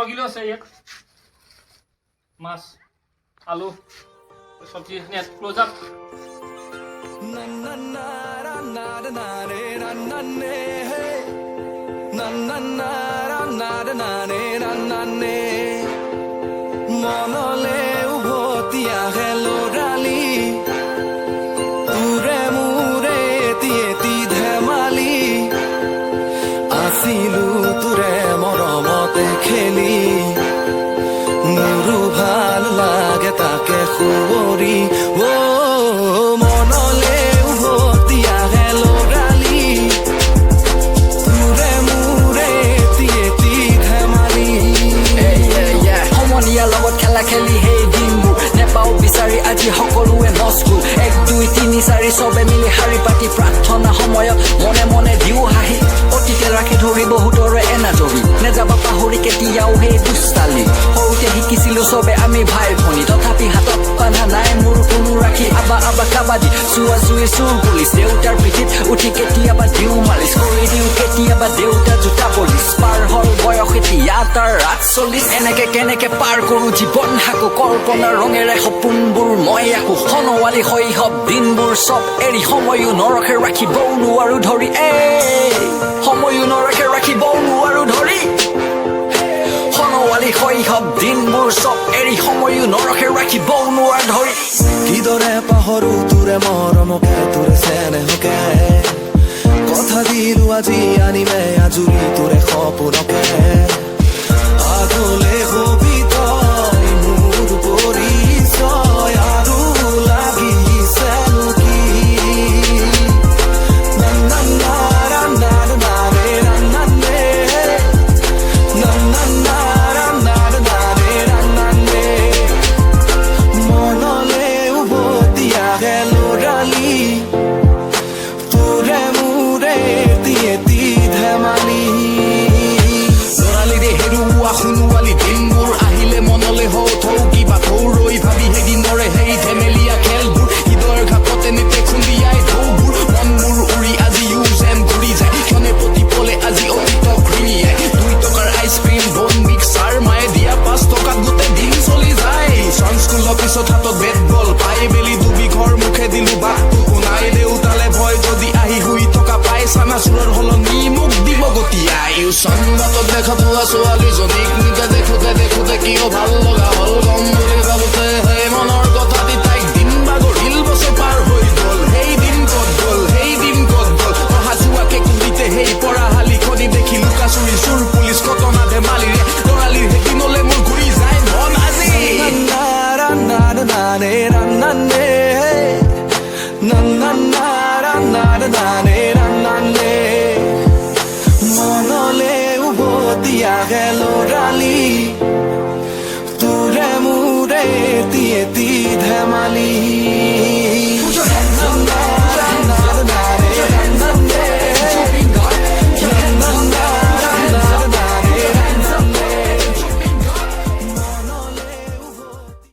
kilo আছে ইয়াত মাছ আলু চব্জি নেট ক্লোজ আপ মনলে উভতি আহে লৰালি তোৰে মোৰে এটি ধেমালি আছিলো তোৰে মৰমতে খেলি মোৰো ভাল লাগে তাকে সুঁৱৰি মনলে উভতি আহে লৰালি তোৰে মোৰে এটি ধেমালি সমনীয়াৰ লগত খেলা খেলি সেই দিনবোৰ নেপাওঁ বিচাৰি আজি সকলোৱে নস্কুল 1 2 3 4 চবে মিলি শাৰী পাতি প্ৰাৰ্থনা সময়ত মনে মনে দিও হাঁহি অতীতে ৰাখি ধৰি বহুতৰে এনাজৰি নেযাবা পাহৰি কেতিয়াও সেই দুষ্টালি সৰুতে শিকিছিলো চবে আমি ভাই ভনী তথাপি হাতত বান্ধা নাই মোৰ কোনো ৰাখি আবা কাবাডী চুৱা চুই চুৰ পুলিচ দেউতাৰ পিঠিত উঠি কেতিয়াবা দিওঁ মালিচ কৰি দিওঁ কেতিয়াবা দেউতা জোতা পলিচ পাৰ হল বয়স এতিয়া তাৰ 48 এনেকে কেনেকে পাৰ কৰো জীৱন হাকো কল্পনাৰ ৰঙেৰে সপোনবোৰ মই আকো সনৱালী শৈশৱ দিনবোৰ চব এৰি সময়ো নৰখে ৰাখিবও নোৱাৰো ধৰি সময়ো নৰখে ৰাখিবও নোৱাৰো ধৰি সনৱালী শৈশৱ দিনবোৰ চব এৰি সময়ো নৰখে ৰাখিবও নোৱাৰো ধৰি কিদৰে পাহৰো তোৰে মৰমকে তোৰে চেনেহকে কথা দিলো আজি আনিমে আজুৰি তোৰে সপোনকে আগলে হবি তই মোৰ পৰিচয় আৰু লাগিছে কি মনলে উভতি আহে লৰালি তোৰে মোৰে এটি ধেমালি লৰালিৰে হেৰুৱা সোণোৱালী দিনবোৰ আহিলে মনলে থৌ কিবা থৌৰৈ ভাবি সেইদিনৰে সেই ধেমেলীয়া খেলবোৰ হৃদয়ৰ ঘাপতে নেতে খুন্দিয়াই ঢৌবোৰ মনবোৰ উৰি আজি যেন ঘূৰি যায় ক্ষণে প্ৰতি পলে আজি অতীত ঘূৰিয়াই 2 টকাৰ আইচক্ৰীম বন মিক্সাৰ মায়ে দিয়া 5 টকাত গোটেই দিন চলি যায় স্কুলৰ পিছত হাতত বেট বল পাই বেলি ডুবি ঘৰ মুখে দিলো বাটটো শুনাই দেউতালে ভয় যদি আহি শুই থকা পাই চানাচুৰৰ সলনি মোক দিব গতিয়াই চন্মতত দেখা পোৱা ছোৱালীজনীক নিজে দেখোতে কিয় ভাল লগা হল গম বুলি ভাবোতে সেই মনৰ কথা তাইক দিন বাগৰিল বছৰ পাৰ হৈ গল সেই দিন ক'ত গল অহা যোৱাকে কুলিতে সেই পৰা হালিখনি দেখি লুকা চুৰি চুৰ পুলিচ কটনা ধেমালিৰে লৰালিৰ সেইদিনলে মোৰ ঘূৰি যায় মন আজি মনলে উভতি আহে লৰালি